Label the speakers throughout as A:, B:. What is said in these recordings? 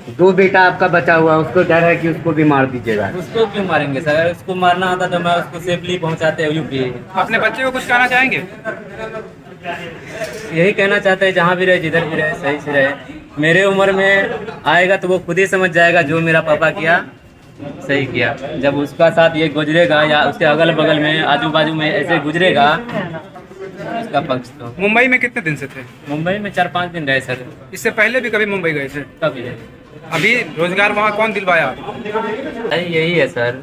A: दो बेटा आपका बचा हुआ, उसको डर है कि उसको भी मार दीजिएगा।
B: उसको क्यों मारेंगे सर? अगर उसको मारना होता तो मैं उसको सेफली पहुंचाते यूपी।
C: अपने बच्चे को कुछ कहना चाहेंगे?
B: यही कहना चाहते हैं जहाँ भी रहे, जिधर भी रहे, सही से रहे। मेरे उम्र में आएगा तो वो खुद ही समझ जाएगा जो मेरा पापा किया सही किया। जब उसका साथ ये गुजरेगा या उसके अगल बगल में आजू बाजू में ऐसे गुजरेगा उसका पक्ष। तो
C: मुंबई में कितने दिन से थे?
B: मुंबई में 4-5 दिन रहे सर।
C: इससे पहले भी कभी मुंबई गए थे?
B: कभी नहीं।
C: अभी रोजगार वहाँ कौन दिलवाया?
B: सही यही है सर,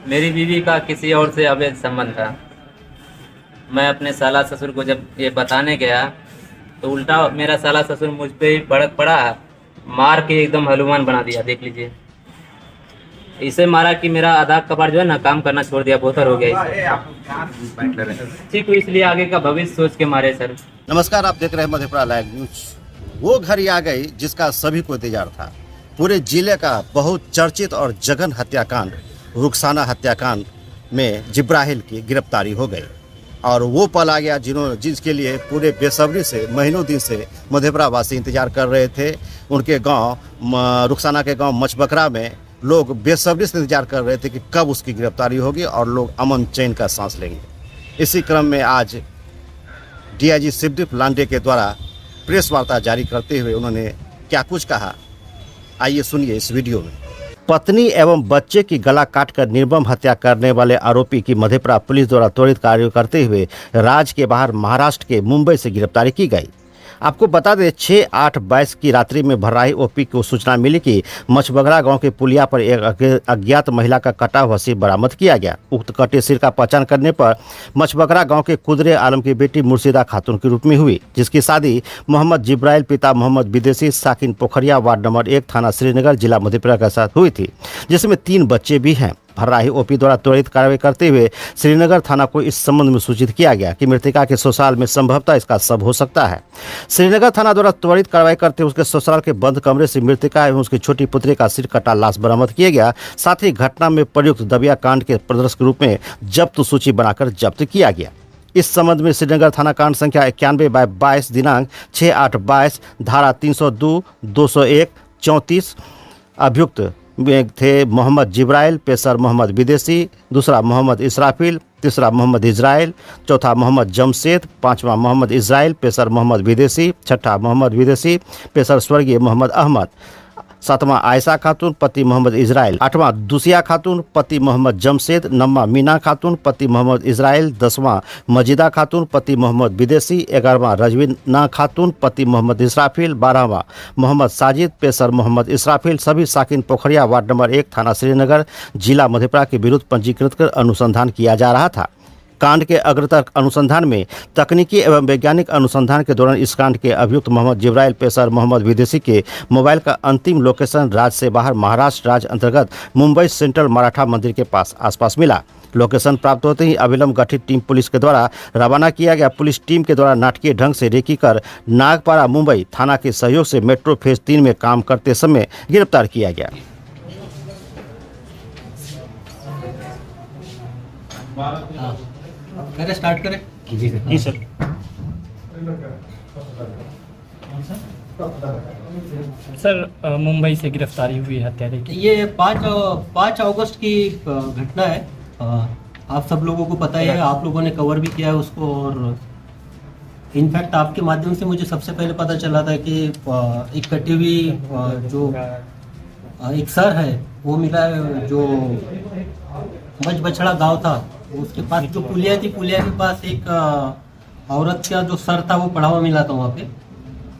B: मेरी बीवी का किसी और से अवैध संबंध था। मैं अपने साला ससुर को जब ये बताने गया तो उल्टा मेरा साला ससुर मुझ पे ही भड़क पड़ा, मार के एकदम हनुमान बना दिया। देख लीजिए, इसे मारा कि मेरा आधा कपार जो है ना काम करना छोड़ दिया, बोथर हो गया इसे। ठीक हुई इसलिए आगे का भविष्य सोच के मारे सर।
D: नमस्कार, आप देख रहे हैं मधेपुरा लाइव न्यूज। वो घड़ी आ गई जिसका सभी को इंतजार था। पूरे जिले का बहुत चर्चित और जघन हत्याकांड रुखसाना हत्याकांड में जिब्राहिल की गिरफ्तारी हो गई और वो पल आ गया जिसके लिए पूरे बेसब्री से महीनों दिन से मधेपुरा वासी इंतजार कर रहे थे। उनके गांव रुखसाना के गांव मचबकरा में लोग बेसब्री से इंतजार कर रहे थे कि कब उसकी गिरफ्तारी होगी और लोग अमन चैन का सांस लेंगे। इसी क्रम में आज डीआईजी शिवदीप लांडे के द्वारा प्रेस वार्ता जारी करते हुए उन्होंने क्या कुछ कहा, आइए सुनिए इस वीडियो में। पत्नी एवं बच्चे की गला काटकर निर्मम हत्या करने वाले आरोपी की मधेपुरा पुलिस द्वारा त्वरित कार्य करते हुए राज्य के बाहर महाराष्ट्र के मुंबई से गिरफ्तारी की गई। आपको बता दें 6/8/22 की रात्रि में भर्राई ओपी को सूचना मिली कि मचबगरा गांव के पुलिया पर एक अज्ञात महिला का कटा हुआ सिर बरामद किया गया। उक्त कटे सिर का पहचान करने पर मचबगरा गांव के कुदरे आलम की बेटी मुर्शिदा खातून के रूप में हुई, जिसकी शादी मोहम्मद जिब्राइल पिता मोहम्मद विदेशी साकिन पोखरिया वार्ड नंबर 1 थाना श्रीनगर जिला मधेपुरा के साथ हुई थी, जिसमें 3 बच्चे भी हैं। भर्राही ओपी द्वारा त्वरित कार्रवाई करते हुए श्रीनगर थाना को इस संबंध में सूचित किया गया कि मृतका के ससुराल में संभवतः इसका शव हो सकता है। श्रीनगर थाना द्वारा त्वरित कार्रवाई करते हुए उसके ससुराल के बंद कमरे से मृतका एवं उसकी छोटी पुत्री का सिर कटा लाश बरामद किया गया। साथ ही घटना में प्रयुक्त दबिया कांड के प्रदर्शक के रूप में जब्त सूची बनाकर जब्त किया गया। इस संबंध में श्रीनगर थाना कांड संख्या 91/22 दिनांक 6/8/22 धारा 302, 201, 34 अभियुक्त में थे मोहम्मद जिब्राइल, पेशर मोहम्मद विदेशी, दूसरा मोहम्मद इसराफिल, तीसरा मोहम्मद इजराइल, चौथा मोहम्मद जमशेद, पांचवा मोहम्मद इजराइल, पेशर मोहम्मद विदेशी, छठा मोहम्मद विदेशी, पेशर स्वर्गीय मोहम्मद अहमद, सातवां आयशा खातून पति मोहम्मद इजराइल, आठवां दुसिया खातून पति मोहम्मद जमशेद, नौवां मीना खातून पति मोहम्मद इजराइल, 10वां मजिदा खातून पति मोहम्मद विदेशी, 11वां रजवीना खातून पति मोहम्मद इसराफिल, 12वां मोहम्मद साजिद, पेशर मोहम्मद इसराफिल, सभी साकिन पोखरिया वार्ड नंबर 1 थाना श्रीनगर जिला मधेपुरा के विरुद्ध पंजीकृत कर अनुसंधान किया जा रहा था। कांड के अग्रतर अनुसंधान में तकनीकी एवं वैज्ञानिक अनुसंधान के दौरान इस कांड के अभियुक्त मोहम्मद जिब्राइल पेशर मोहम्मद विदेशी के मोबाइल का अंतिम लोकेशन राज्य से बाहर महाराष्ट्र राज्य अंतर्गत मुंबई सेंट्रल मराठा मंदिर के पास आसपास मिला। लोकेशन प्राप्त होते ही अविलंब गठित टीम पुलिस के द्वारा रवाना किया गया। पुलिस टीम के द्वारा नाटकीय ढंग से रेकी कर नागपाड़ा मुंबई थाना के सहयोग से मेट्रो फेज 3 में काम करते समय गिरफ्तार किया गया।
E: करें स्टार्ट करें?
D: जी सर।
F: सर मुंबई से गिरफ्तारी हुई हत्यारे की।
E: ये 5 अगस्त की घटना है। आप सब लोगों को पता ही है, आप लोगों ने कवर भी किया है उसको। और इनफैक्ट आपके माध्यम से मुझे सबसे पहले पता चला था कि एक कटी हुई जो एक सर है वो मिला है, जो मचबछड़ा गांव था उसके पास जो पुलिया थी, पुलिया के पास एक औरत का जो सर था वो पड़ा हुआ मिला था वहाँ पे।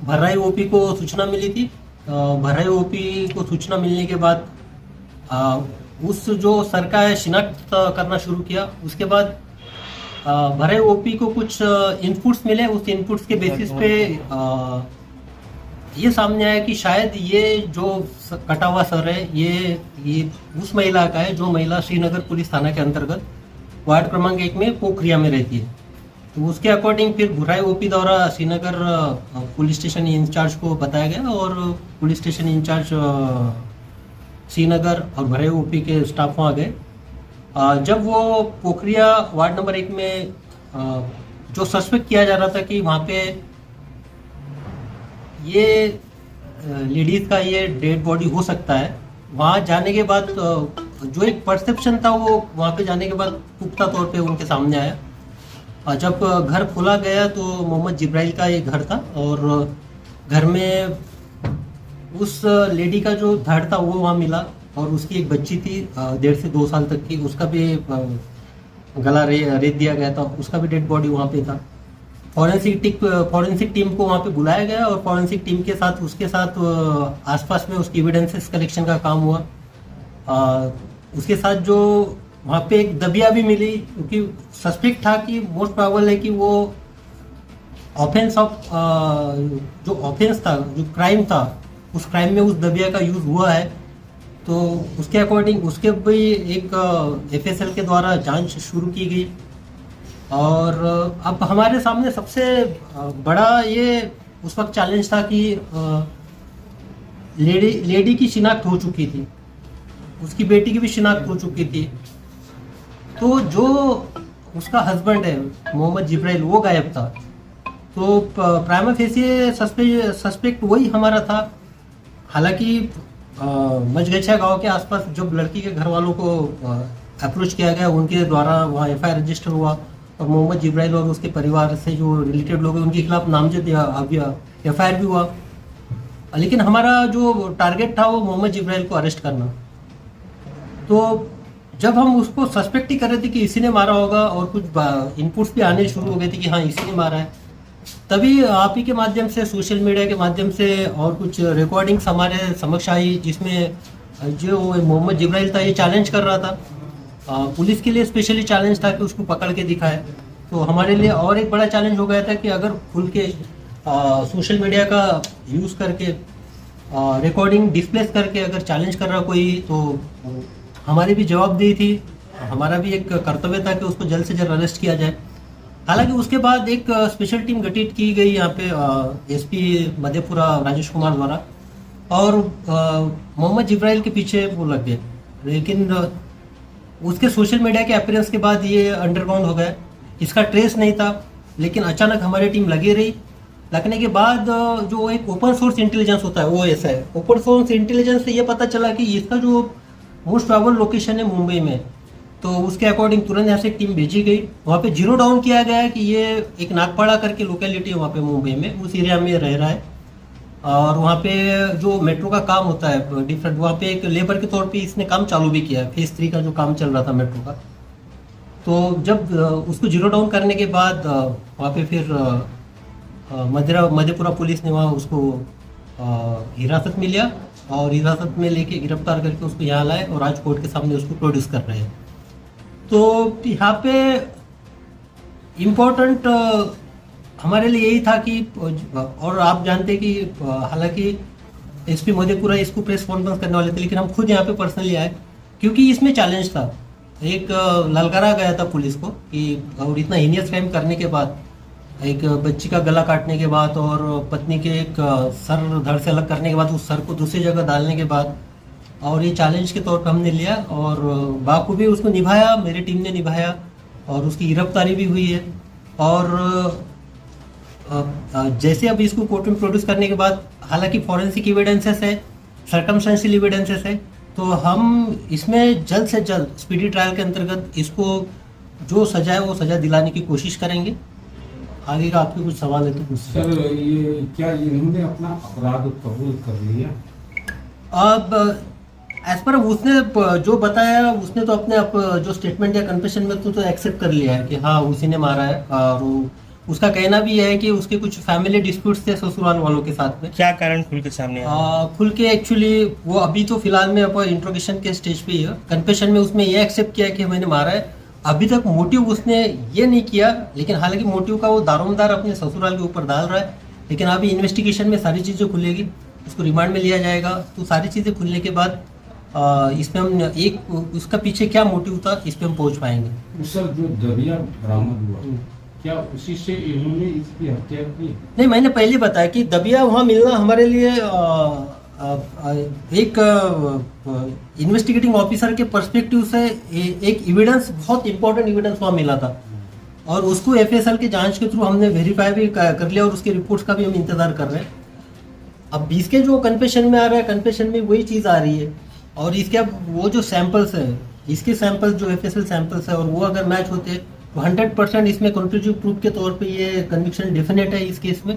E: भर्राई ओपी को सूचना मिली थी। भर्राई ओपी को सूचना मिलने के बाद उस जो सर का है शिनाख्त करना शुरू किया। उसके बाद भर्राई ओपी को कुछ इनपुट्स मिले। उस इनपुट्स के बेसिस पे ये सामने आया कि शायद ये जो कटा हुआ सर है ये उस महिला का है जो महिला श्रीनगर पुलिस थाना के अंतर्गत वार्ड क्रमांक 1 में पोखरिया में रहती है। तो उसके अकॉर्डिंग फिर भर्राई ओपी द्वारा श्रीनगर पुलिस स्टेशन इंचार्ज को बताया गया और पुलिस स्टेशन इंचार्ज श्रीनगर और भर्राई ओपी के स्टाफ वहाँ गए। जब वो पोखरिया वार्ड नंबर 1 में जो सस्पेक्ट किया जा रहा था कि वहाँ पे ये लेडीज़ का ये डेड बॉडी हो सकता है। वहाँ जाने के बाद जो एक परसेप्शन था वो वहाँ पे जाने के बाद पुख्ता तौर पे उनके सामने आया। और जब घर खोला गया तो मोहम्मद जिब्राइल का ये घर था और घर में उस लेडी का जो धड़ था वो वहाँ मिला और उसकी एक बच्ची थी 1.5 से 2 साल तक की, उसका भी गला रेत दिया गया था, उसका भी डेड बॉडी वहाँ पे था। फॉरेंसिक टीम को वहाँ पे बुलाया गया और फॉरेंसिक टीम के साथ उसके साथ आसपास में उसकी एविडेंसेस कलेक्शन का काम हुआ। उसके साथ जो वहाँ पे एक दबिया भी मिली, क्योंकि सस्पेक्ट था कि मोस्ट प्रोबेबल है कि वो ऑफेंस जो ऑफेंस था, जो क्राइम था, उस क्राइम में उस दबिया का यूज़ हुआ है। तो उसके अकॉर्डिंग उसके भी एक FSL के द्वारा जांच शुरू की गई। और अब हमारे सामने सबसे बड़ा ये उस वक्त चैलेंज था कि लेडी की शिनाख्त हो चुकी थी, उसकी बेटी की भी शिनाख्त हो चुकी थी। तो जो उसका हस्बैंड है मोहम्मद जिब्राइल वो गायब था। तो प्राइमा फेसी सस्पेक्ट वही हमारा था। हालांकि मचगछा गांव के आसपास जब लड़की के घर वालों को अप्रोच किया गया, उनके द्वारा वहाँ FIR रजिस्टर हुआ और मोहम्मद जिब्राइल और उसके परिवार से जो रिलेटेड लोग हैं उनके खिलाफ नामजद FIR भी हुआ। लेकिन हमारा जो टारगेट था वो मोहम्मद जिब्राइल को अरेस्ट करना। तो जब हम उसको सस्पेक्ट ही कर रहे थे कि इसी ने मारा होगा और कुछ इनपुट्स भी आने शुरू हो गए थे कि हाँ इसी ने मारा है, तभी आप ही के माध्यम से, सोशल मीडिया के माध्यम से और कुछ रिकॉर्डिंग्स हमारे समक्ष आई जिसमें जो मोहम्मद जिब्राइल था ये चैलेंज कर रहा था। पुलिस के लिए स्पेशली चैलेंज था कि उसको पकड़ के दिखाए। तो हमारे लिए और एक बड़ा चैलेंज हो गया था कि अगर खुल के सोशल मीडिया का यूज़ करके रिकॉर्डिंग डिस्प्लेस करके अगर चैलेंज कर रहा कोई, तो हमारी भी जवाबदेही थी, हमारा भी एक कर्तव्य था कि उसको जल्द से जल्द अरेस्ट किया जाए। हालांकि उसके बाद एक स्पेशल टीम गठित की गई यहाँ पे SP मधेपुरा राजेश कुमार द्वारा और मोहम्मद जिब्राइल के पीछे वो लग गए। लेकिन उसके सोशल मीडिया के अपीयरेंस के बाद ये अंडरग्राउंड हो गया, इसका ट्रेस नहीं था। लेकिन अचानक हमारी टीम लगी रही। लगने के बाद जो एक ओपन सोर्स इंटेलिजेंस होता है वो ऐसा है, ओपन सोर्स इंटेलिजेंस से ये पता चला कि इसका जो मोस्ट प्रोबेबल लोकेशन है मुंबई में, तो उसके अकॉर्डिंग तुरंत यहाँ से टीम भेजी गई। वहाँ पे जीरो डाउन किया गया है कि ये एक नागपाड़ा करके लोकेलिटी है वहाँ पे मुंबई में, उस एरिया में रह रहा है। और वहाँ पे जो मेट्रो का काम होता है डिफरेंट, वहाँ पे एक लेबर के तौर पे इसने काम चालू भी किया है, फेज 3 का जो काम चल रहा था मेट्रो का। तो जब उसको जीरो डाउन करने के बाद वहाँ पे फिर मधेपुरा पुलिस ने वहाँ उसको हिरासत में लिया और हिरासत में लेके गिरफ्तार करके उसको यहाँ लाए और आज कोर्ट के सामने उसको प्रोड्यूस कर रहे हैं। तो यहाँ पे इम्पोर्टेंट हमारे लिए यही था कि, और आप जानते कि हालांकि SP मधेपुरा इसको प्रेस कॉन्फ्रेंस करने वाले थे, लेकिन हम खुद यहाँ पे पर्सनली आए क्योंकि इसमें चैलेंज था। एक ललकारा गया था पुलिस को कि और इतना हीनियस क्राइम करने के बाद, एक बच्ची का गला काटने के बाद और पत्नी के एक सर धड़ से अलग करने के बाद, उस सर को दूसरी जगह डालने के बाद, और ये चैलेंज के तौर पर हमने लिया और बाखूबी उसको निभाया, मेरी टीम ने निभाया और उसकी गिरफ्तारी भी हुई है। और जैसे अब इसको कोर्ट में प्रोड्यूस करने के बाद, हालांकि फॉरेंसिक एविडेंसेस है, सर्कमस्टेंशियल एविडेंसेस है, तो हम इसमें जल्द से जल्द स्पीडी ट्रायल के अंतर्गत इसको जो सजा है वो सजा दिलाने की कोशिश करेंगे। आगे का आपके कुछ सवाल है तो पूछ
G: सर, ये क्या इन्होंने अपना अपराध कबूल कर लिया?
E: अब एज पर उसने जो बताया, उसने तो अपने जो स्टेटमेंट या कन्फेशन में तो एक्सेप्ट कर लिया है कि हाँ उसी ने मारा है। और उसका कहना भी है कि उसके कुछ फैमिली डिस्प्यूट्स थे ससुराल वालों के साथ में।
H: क्या कारण खुल के सामने आया?
E: खुल के एक्चुअली वो अभी तो फिलहाल में इंट्रोगेशन के स्टेज पे ही है। कन्फेशन में उसने ये एक्सेप्ट किया कि मैंने मारा है। अभी तक मोटिव उसने ये नहीं किया, लेकिन हालांकि मोटिव का वो दारोमदार अपने ससुराल के ऊपर डाल रहा है। लेकिन अभी इन्वेस्टिगेशन में सारी चीज़ें खुलेगी, उसको रिमांड में लिया जाएगा। तो सारी चीज़ें खुलने के बाद इसमें हम एक उसका पीछे क्या मोटिव था इस पे हम पहुंच पाएंगे।
G: सर, जो दबिया बरामद हुआ, क्या उसी से इन्होंने इसकी हत्या की?
E: नहीं, मैंने पहले बताया कि दबिया वहाँ मिलना हमारे लिए एक इन्वेस्टिगेटिंग ऑफिसर के पर्सपेक्टिव से एक एविडेंस, बहुत इंपॉर्टेंट एविडेंस वहाँ मिला था और उसको FSL के जांच के थ्रू हमने वेरीफाई भी कर लिया और उसके रिपोर्ट्स का भी हम इंतज़ार कर रहे हैं। अब इसके जो कन्फेशन में आ रहा है, कन्फेशन में वही चीज़ आ रही है। और इसके अब वो जो सैंपल्स है, इसके सैंपल्स जो FSL सैंपल्स है और वो अगर मैच होते तो 100% इसमें कंक्लूसिव प्रूफ के तौर पे ये कन्विक्शन डेफिनेट है इस केस में।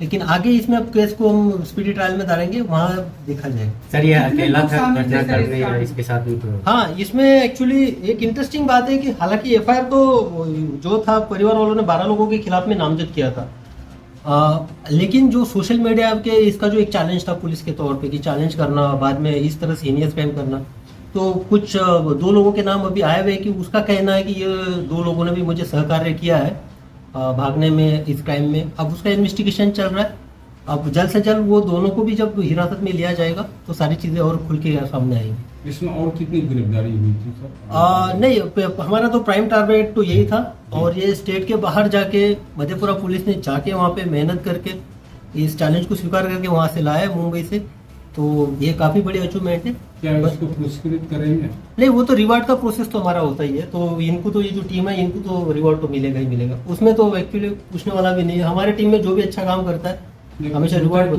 E: लेकिन आगे इसमें अब केस को हम स्पीडी ट्रायल में डालेंगे, वहाँ देखा जाएगा।
A: सर ये अकेला था घटना करने या इसके साथ भी तो?
E: हाँ, इसमें एक्चुअली एक इंटरेस्टिंग बात है कि हालांकि FIR तो जो था परिवार वालों ने 12 लोगों के खिलाफ में नामजद किया था, लेकिन जो सोशल मीडिया के इसका जो एक चैलेंज था पुलिस के तौर पे कि चैलेंज करना, बाद में इस तरह से हीनियस क्राइम करना, तो कुछ 2 लोगों के नाम अभी आए हुए हैं कि उसका कहना है कि ये 2 लोगों ने भी मुझे सहकार्य किया है भागने में, इस क्राइम में। अब उसका इन्वेस्टिगेशन चल रहा है। अब जल्द से जल्द वो दोनों को भी जब हिरासत में लिया जाएगा तो सारी चीज़ें और खुल के सामने आएंगी।
G: इसमें और कितनी गिरफ्तारी हुई थी सर?
E: नहीं, हमारा तो प्राइम टारगेट तो यही था। और ये स्टेट के बाहर जाके मधेपुरा पुलिस ने जाके वहाँ पे मेहनत करके इस चैलेंज को स्वीकार करके वहाँ से लाया है मुंबई से, तो ये काफ़ी बड़ी अचीवमेंट है।
G: क्या इसको पुरस्कृत करेंगे?
E: नहीं, वो तो रिवार्ड का प्रोसेस तो हमारा होता ही है, तो इनको तो ये जो टीम है इनको तो रिवार्ड तो मिलेगा ही मिलेगा, उसमें तो एक्चुअली पूछने वाला भी नहीं है। हमारी टीम में जो भी अच्छा काम करता है हमेशा रिवार्ड